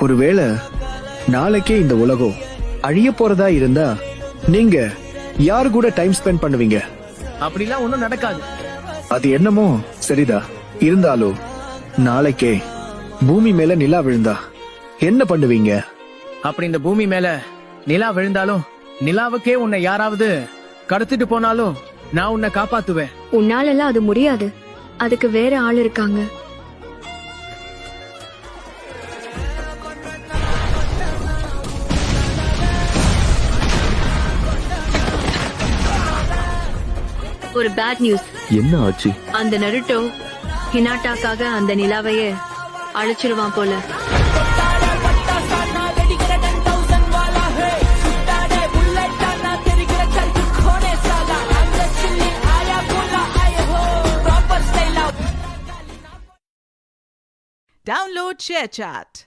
ஒருவேளை நாளைக்கே இந்த உலகம் அழிய போறதா இருந்தா நீங்க யாரு கூட டைம் ஸ்பெண்ட் பண்ணுவீங்க? அப்படிலாம் ஒண்ணும் நடக்காது. அது என்னமோ சரிதா, இருந்தாலும் நாளைக்கே பூமி மேல நிலா விழுந்தா என்ன பண்ணுவீங்க? அப்படி இந்த பூமி மேல நிலா விழுந்தாலும் நிலாவுக்கே உன்னை யாராவது கடத்திட்டு போனாலும் நான் உன்னை காப்பாத்துவேன். உன்னாலெல்லாம் அது முடியாது. அதுக்கு வேற ஆள் இருக்காங்க. ஒரு பேட் நியூஸ். என்ன ஆச்சு? அந்த நருட்டோ ஹினாட்டாக்காக அந்த நிலாவையே அழைச்சிருவான் போல. Download ShareChat.